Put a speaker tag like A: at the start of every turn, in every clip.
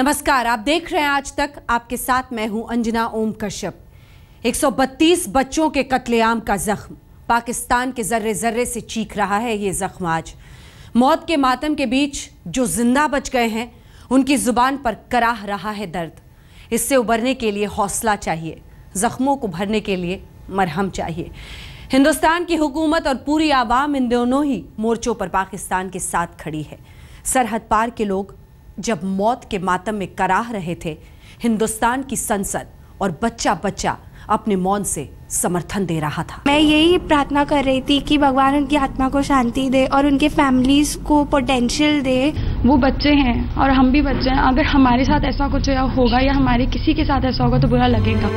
A: नमस्कार, आप देख रहे हैं आज तक। आपके साथ मैं हूं अंजना ओम कश्यप। 132 बच्चों के कत्लेआम का जख्म पाकिस्तान के जर्रे जर्रे से चीख रहा है। ये जख्म आज मौत के मातम के बीच जो जिंदा बच गए हैं उनकी जुबान पर कराह रहा है दर्द। इससे उबरने के लिए हौसला चाहिए, जख्मों को भरने के लिए मरहम चाहिए। हिंदुस्तान की हुकूमत और पूरी आवाम इन दोनों ही मोर्चों पर पाकिस्तान के साथ खड़ी है। सरहद पार के लोग जब मौत के मातम में कराह रहे थे, हिंदुस्तान की संसद और बच्चा बच्चा अपने मौन से समर्थन दे रहा था।
B: मैं यही प्रार्थना कर रही थी कि भगवान उनकी आत्मा को शांति दे और उनके फैमिलीज को पोटेंशियल दे।
C: वो बच्चे हैं और हम भी बच्चे हैं। अगर हमारे साथ ऐसा कुछ होगा या हमारे किसी के साथ ऐसा होगा तो बुरा लगेगा।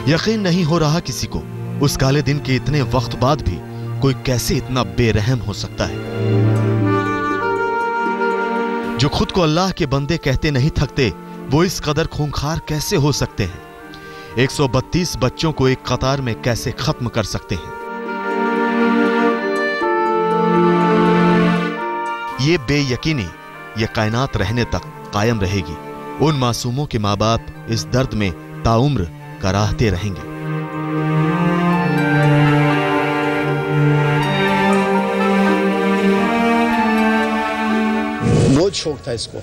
D: यकीन नहीं हो रहा किसी को, उस काले दिन के इतने वक्त बाद भी कोई कैसे इतना बेरहम हो सकता है। जो खुद को अल्लाह के बंदे कहते नहीं थकते, वो इस कदर खूंखार कैसे हो सकते हैं। 132 बच्चों को एक कतार में कैसे खत्म कर सकते हैं। ये बेयकीनी ये कायनात रहने तक कायम रहेगी। उन मासूमों के माँ बाप इस दर्द में ताउम्र कराहते रहेंगे।
E: बहुत शौक था इसको,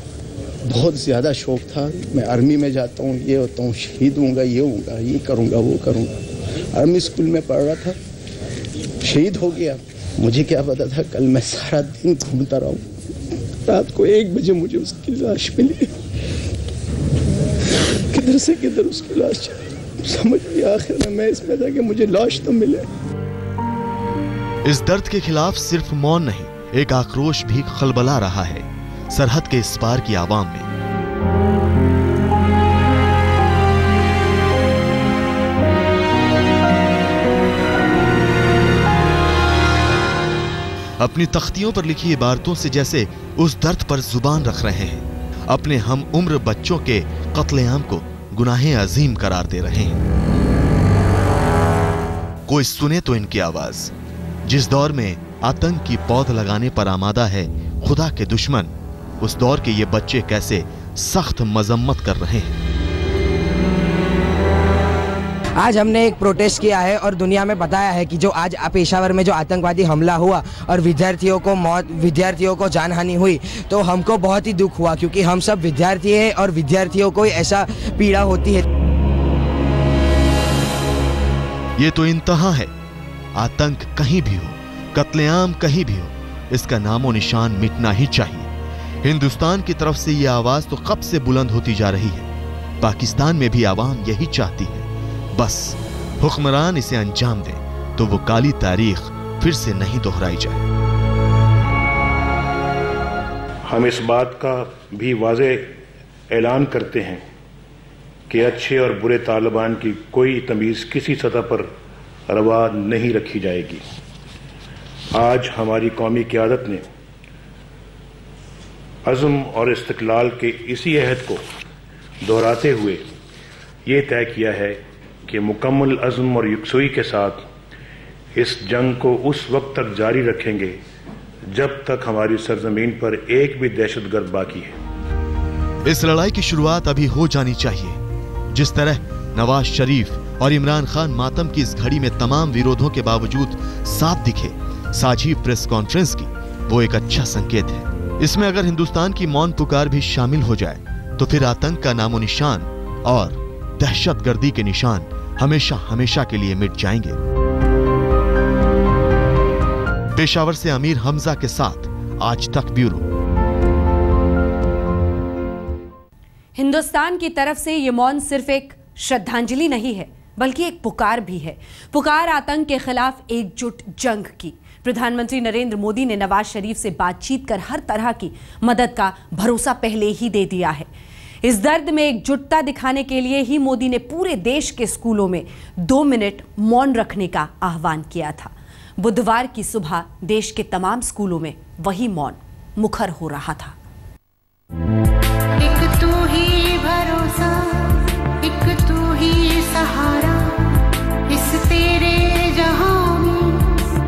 E: बहुत ज़्यादा शौक था। मैं आर्मी में जाता हूँ, ये होता हूँ, शहीद होऊंगा, ये होऊंगा, ये करूँगा, वो करूँगा। आर्मी स्कूल में पढ़ रहा था, शहीद हो गया। मुझे क्या पता था कल मैं सारा दिन घूमता रहूँ। रात को 1 बजे मुझे उसकी लाश मिली। किधर से किधर उसकी लाश समझ नहीं। आखिर में मैं इसमें था कि मुझे लाश तो मिले।
D: इस दर्द के खिलाफ सिर्फ मौन नहीं, एक आक्रोश भी खलबला रहा है सरहद के इस पार की आवाम में। अपनी तख्तियों पर लिखी इबारतों से जैसे उस दर्द पर जुबान रख रहे हैं। अपने हम उम्र बच्चों के कत्लेआम को गुनाहे अजीम करार दे रहे हैं। कोई सुने तो इनकी आवाज। जिस दौर में आतंक की पौध लगाने पर आमादा है खुदा के दुश्मन, उस दौर के ये बच्चे कैसे सख्त मजम्मत कर रहे हैं।
F: आज हमने एक प्रोटेस्ट किया है और दुनिया में बताया है कि जो आज पेशावर में जो आतंकवादी हमला हुआ और विद्यार्थियों को जानहानि हुई, तो हमको बहुत ही दुख हुआ, क्योंकि हम सब विद्यार्थी हैं और विद्यार्थियों को ऐसा पीड़ा होती है।
D: ये तो इंतहा है। आतंक कहीं भी हो, कत्लेआम कहीं भी हो, इसका नामो निशान मिटना ही चाहिए। हिंदुस्तान की तरफ से ये आवाज तो कब से बुलंद होती जा रही है। पाकिस्तान में भी आवाम यही चाहती है, बस हुक्मरान इसे अंजाम दें तो वो काली तारीख फिर से नहीं दोहराई जाए।
G: हम इस बात का भी वाज़ेह ऐलान करते हैं कि अच्छे और बुरे तालिबान की कोई तमीज़ किसी सतह पर रवा नहीं रखी जाएगी। आज हमारी कौमी क़यादत ने अज़्म और इस्तिक़लाल के इसी अहद को दोहराते हुए ये तय किया है कि मुकम्मल अज़्म और यकसुई के साथ इस जंग को उस वक्त तक जारी रखेंगे जब तक हमारी सरजमीन पर एक भी दहशतगर्द बाकी है।
D: इस लड़ाई की शुरुआत अभी हो जानी चाहिए। जिस तरह नवाज शरीफ और इमरान खान मातम की इस घड़ी में तमाम विरोधों के बावजूद साथ दिखे, साझी प्रेस कॉन्फ्रेंस की, वो एक अच्छा संकेत है। इसमें अगर हिंदुस्तान की मौन पुकार भी शामिल हो जाए तो फिर आतंक का नामो निशान और दहशतगर्दी के निशान हमेशा हमेशा के लिए मिट जाएंगे। पेशावर से अमीर हमजा के साथ आज तक ब्यूरो।
A: हिंदुस्तान की तरफ से ये मौन सिर्फ एक श्रद्धांजलि नहीं है, बल्कि एक पुकार भी है। पुकार आतंक के खिलाफ एकजुट जंग की। प्रधानमंत्री नरेंद्र मोदी ने नवाज शरीफ से बातचीत कर हर तरह की मदद का भरोसा पहले ही दे दिया है। इस दर्द में एकजुटता दिखाने के लिए ही मोदी ने पूरे देश के स्कूलों में 2 मिनट मौन रखने का आह्वान किया था। बुधवार की सुबह देश के तमाम स्कूलों में वही मौन मुखर हो रहा था।
H: एक तू ही भरोसा, एक तू ही सहारा, इस तेरे जहां में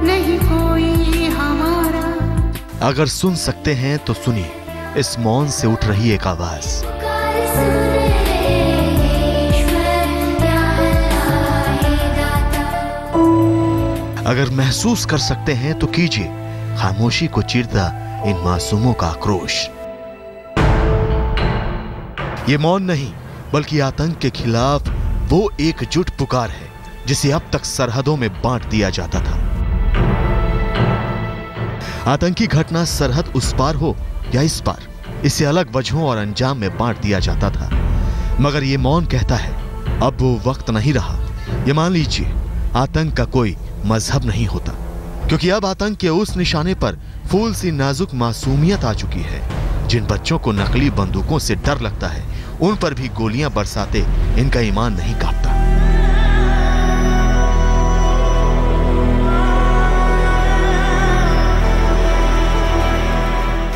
H: नहीं कोई हमारा।
D: अगर सुन सकते हैं तो सुनिए, इस मौन से उठ रही एक आवाज। अगर महसूस कर सकते हैं तो कीजिए खामोशी को चीरता इन मासूमों का आक्रोश। ये मौन नहीं बल्कि आतंक के खिलाफ वो एकजुट पुकार है जिसे अब तक सरहदों में बांट दिया जाता था। आतंकी घटना सरहद उस पार हो या इस पार, इसे अलग वजहों और अंजाम में बांट दिया जाता था। मगर ये मौन कहता है अब वो वक्त नहीं रहा। ये मान लीजिए आतंक का कोई मजहब नहीं होता, क्योंकि अब आतंक के उस निशाने पर फूल सी नाजुक मासूमियत आ चुकी है। जिन बच्चों को नकली बंदूकों से डर लगता है उन पर भी गोलियां बरसाते इनका ईमान नहीं कांपता।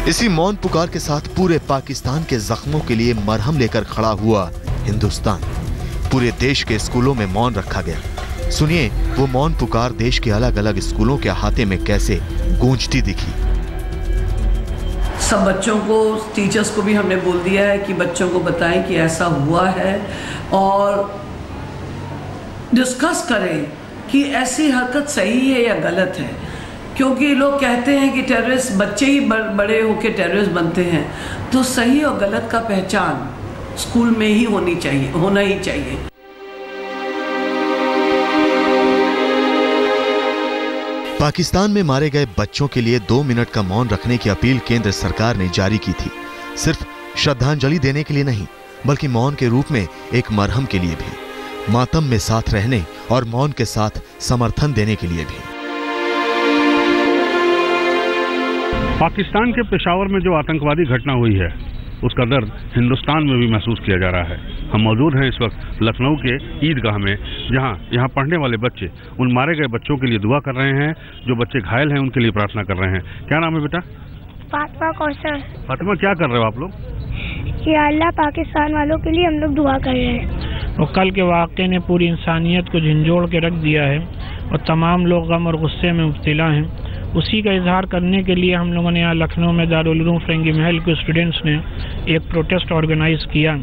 D: इसी मौन पुकार के साथ पूरे पाकिस्तान के जख्मों के लिए मरहम लेकर खड़ा हुआ हिंदुस्तान। पूरे देश के स्कूलों में मौन रखा गया। सुनिए वो मौन पुकार देश के अलग अलग स्कूलों के अहाते में कैसे गूंजती दिखी।
I: सब बच्चों को, टीचर्स को भी हमने बोल दिया है कि बच्चों को बताएं कि ऐसा हुआ है और डिस्कस करें कि ऐसी हरकत सही है या गलत है। क्योंकि लोग कहते हैं कि टेररिस्ट बच्चे ही बड़े होकर टेररिस्ट बनते हैं, तो सही और गलत का पहचान स्कूल में ही होना ही चाहिए।
D: पाकिस्तान में मारे गए बच्चों के लिए 2 मिनट का मौन रखने की अपील केंद्र सरकार ने जारी की थी। सिर्फ श्रद्धांजलि देने के लिए नहीं बल्कि मौन के रूप में एक मरहम के लिए भी, मातम में साथ रहने और मौन के साथ समर्थन देने के लिए भी।
J: पाकिस्तान के पेशावर में जो आतंकवादी घटना हुई है उसका दर्द हिंदुस्तान में भी महसूस किया जा रहा है। हम मौजूद हैं इस वक्त लखनऊ के ईदगाह में, जहां यहाँ पढ़ने वाले बच्चे उन मारे गए बच्चों के लिए दुआ कर रहे हैं। जो बच्चे घायल हैं उनके लिए प्रार्थना कर रहे हैं। क्या नाम है बेटा?
B: फातिमा कौसर।
J: फातिमा, क्या कर रहे हो आप लोग?
B: या अल्लाह पाकिस्तान वालों के लिए हम लोग दुआ कर रहे हैं।
K: और कल के वाक़े ने पूरी इंसानियत को झंझोड़ के रख दिया है और तमाम लोग गम और गुस्से में मुब्तला हैं। उसी का इजहार करने के लिए हम लोगों ने यहाँ लखनऊ में दारुल उलूम फिरंगी महल के स्टूडेंट्स ने एक प्रोटेस्ट ऑर्गेनाइज किया,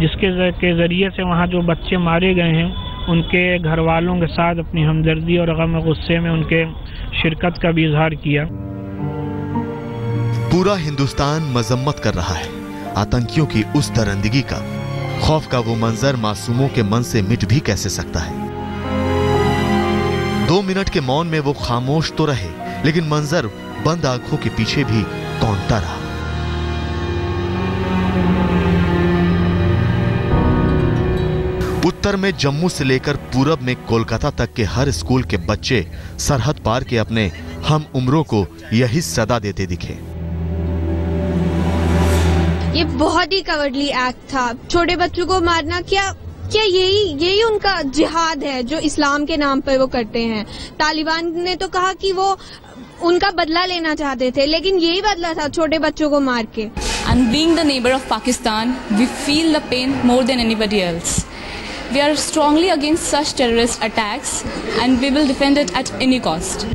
K: जिसके ज़रिए से वहाँ जो बच्चे मारे गए हैं उनके घर वालों के साथ अपनी हमदर्दी और गम और गुस्से में उनके शिरकत का भी इजहार किया।
D: पूरा हिंदुस्तान मजम्मत कर रहा है आतंकियों की उस दरिंदगी का। खौफ का वो मंजर मासूमों के मन से मिट भी कैसे सकता है। 2 मिनट के मौन में वो खामोश तो रहे, लेकिन मंजर बंद आंखों के पीछे भी कौंधता रहा। उत्तर में जम्मू से लेकर पूरब में कोलकाता तक के हर स्कूल के बच्चे सरहद पार के अपने हम उम्रों को यही सदा देते दिखे।
L: ये बहुत ही कवर्डली एक्ट था। छोटे बच्चों को मारना क्या यही उनका जिहाद है जो इस्लाम के नाम पर वो करते हैं। तालिबान ने तो कहा कि वो उनका बदला लेना चाहते थे, लेकिन यही बदला था छोटे बच्चों को मार के।
M: And being the neighbor of Pakistan, we feel the pain more than anybody else. We are strongly against such terrorist attacks and we will defend it at any cost.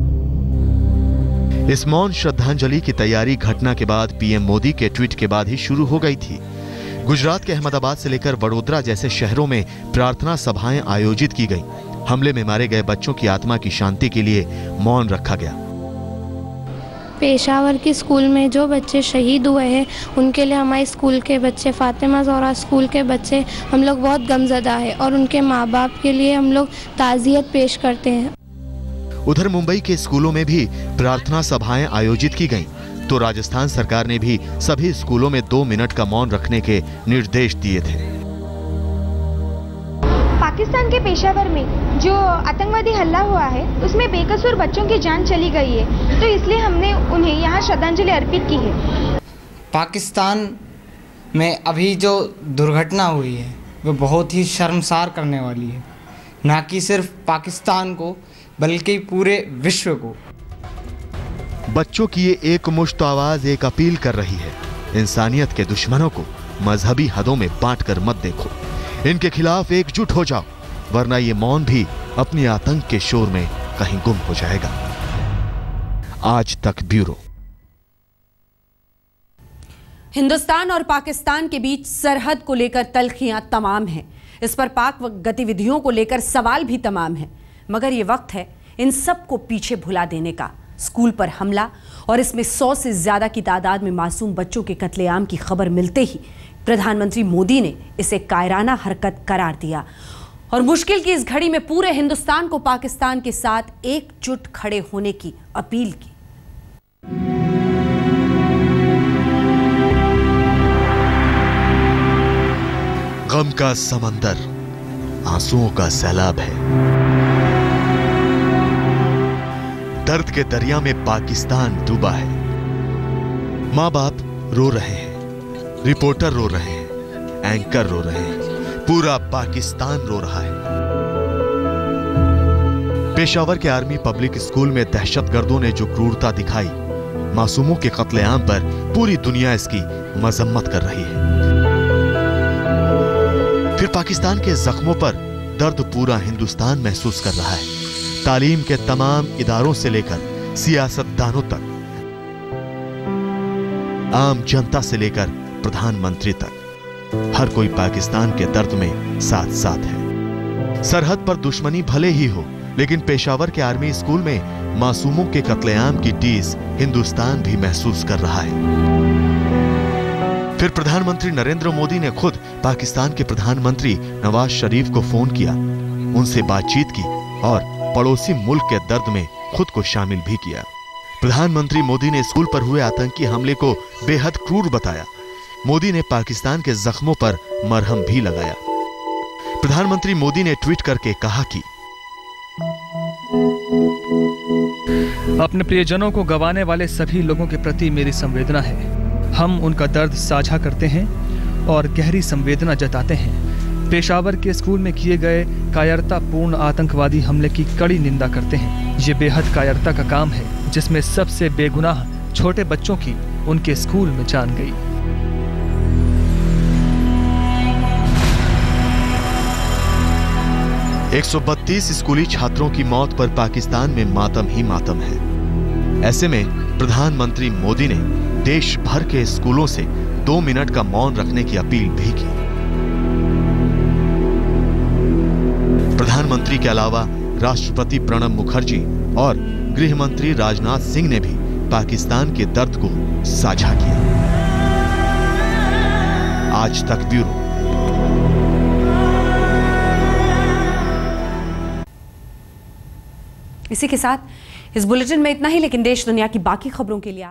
D: इस मौन श्रद्धांजलि की तैयारी घटना के बाद पीएम मोदी के ट्वीट के बाद ही शुरू हो गई थी। गुजरात के अहमदाबाद से लेकर वडोदरा जैसे शहरों में प्रार्थना सभाएं आयोजित की गईं। हमले में मारे गए बच्चों की आत्मा की शांति के लिए मौन रखा गया।
B: पेशावर के स्कूल में जो बच्चे शहीद हुए हैं उनके लिए हमारे स्कूल के बच्चे, फातिमा ज़ोहरा स्कूल के बच्चे, हम लोग बहुत गमज़दा है और उनके माँ बाप के लिए हम लोग ताज़ियत पेश करते हैं।
D: उधर मुंबई के स्कूलों में भी प्रार्थना सभाएं आयोजित की गईं, तो राजस्थान सरकार ने भी सभी स्कूलों में 2 मिनट का मौन रखने के निर्देश दिए थे।
N: पाकिस्तान के पेशावर में जो आतंकवादी हमला हुआ है उसमें बेकसूर बच्चों की जान चली गई है, तो इसलिए हमने उन्हें यहाँ श्रद्धांजलि अर्पित की है।
F: पाकिस्तान में अभी जो दुर्घटना हुई है वो बहुत ही शर्मसार करने वाली है, ना कि सिर्फ पाकिस्तान को बल्कि पूरे विश्व को।
D: बच्चों की ये एक मुश्त आवाज एक अपील कर रही है, इंसानियत के दुश्मनों को मजहबी हदों में बांटकर मत देखो, इनके खिलाफ एकजुट हो जाओ, वरना ये मौन भी अपनी आतंक के शोर में कहीं गुम हो जाएगा। आज तक ब्यूरो।
A: हिंदुस्तान और पाकिस्तान के बीच सरहद को लेकर तल्खियां तमाम हैं। इस पर पाक गतिविधियों को लेकर सवाल भी तमाम हैं। मगर ये वक्त है इन सब को पीछे भुला देने का। स्कूल पर हमला और इसमें 100 से ज्यादा की तादाद में मासूम बच्चों के कत्लेआम की खबर मिलते ही प्रधानमंत्री मोदी ने इसे कायराना हरकत करार दिया और मुश्किल की इस घड़ी में पूरे हिंदुस्तान को पाकिस्तान के साथ एकजुट खड़े होने की अपील की।
D: गम का समंदर आंसुओं का सैलाब है। दर्द के दरिया में पाकिस्तान डूबा है। माँ बाप रो रहे हैं, रिपोर्टर रो रहे हैं, एंकर रो रहे हैं, पूरा पाकिस्तान रो रहा है। पेशावर के आर्मी पब्लिक स्कूल में दहशतगर्दों ने जो क्रूरता दिखाई, मासूमों के कत्लेआम पर पूरी दुनिया इसकी मजम्मत कर रही है। फिर पाकिस्तान के जख्मों पर दर्द पूरा हिंदुस्तान महसूस कर रहा है। तालीम के तमाम इदारों से लेकर सियासतदानों तक, आम जनता से लेकर प्रधानमंत्री तक, हर कोई पाकिस्तान के दर्द में साथ साथ है। सरहद पर दुश्मनी भले ही हो, लेकिन पेशावर के आर्मी स्कूल में मासूमों के कत्लेआम की टीस हिंदुस्तान भी महसूस कर रहा है। फिर प्रधानमंत्री नरेंद्र मोदी ने खुद पाकिस्तान के प्रधानमंत्री नवाज शरीफ को फोन किया, उनसे बातचीत की और पड़ोसी मुल्क के दर्द में खुद को शामिल भी किया। प्रधानमंत्री मोदी ने स्कूल पर हुए आतंकी हमले को बेहद क्रूर बताया। मोदी ने पाकिस्तान के जख्मों पर मरहम भी लगाया। प्रधानमंत्री मोदी ने ट्वीट करके कहा कि
O: अपने प्रियजनों को गंवाने वाले सभी लोगों के प्रति मेरी संवेदना है। हम उनका दर्द साझा करते हैं और गहरी संवेदना जताते हैं। पेशावर के स्कूल में किए गए कायरतापूर्ण आतंकवादी हमले की कड़ी निंदा करते हैं। ये बेहद कायरता का काम है, जिसमें सबसे बेगुनाह छोटे बच्चों की उनके स्कूल में जान गई।
D: एक 132 स्कूली छात्रों की मौत पर पाकिस्तान में मातम ही मातम है। ऐसे में प्रधानमंत्री मोदी ने देश भर के स्कूलों से 2 मिनट का मौन रखने की अपील भी की। प्रधानमंत्री के अलावा राष्ट्रपति प्रणब मुखर्जी और गृह मंत्री राजनाथ सिंह ने भी पाकिस्तान के दर्द को साझा किया। आज तक ब्यूरो।
A: इसी के साथ इस बुलेटिन में इतना ही, लेकिन देश दुनिया की बाकी खबरों के लिए आप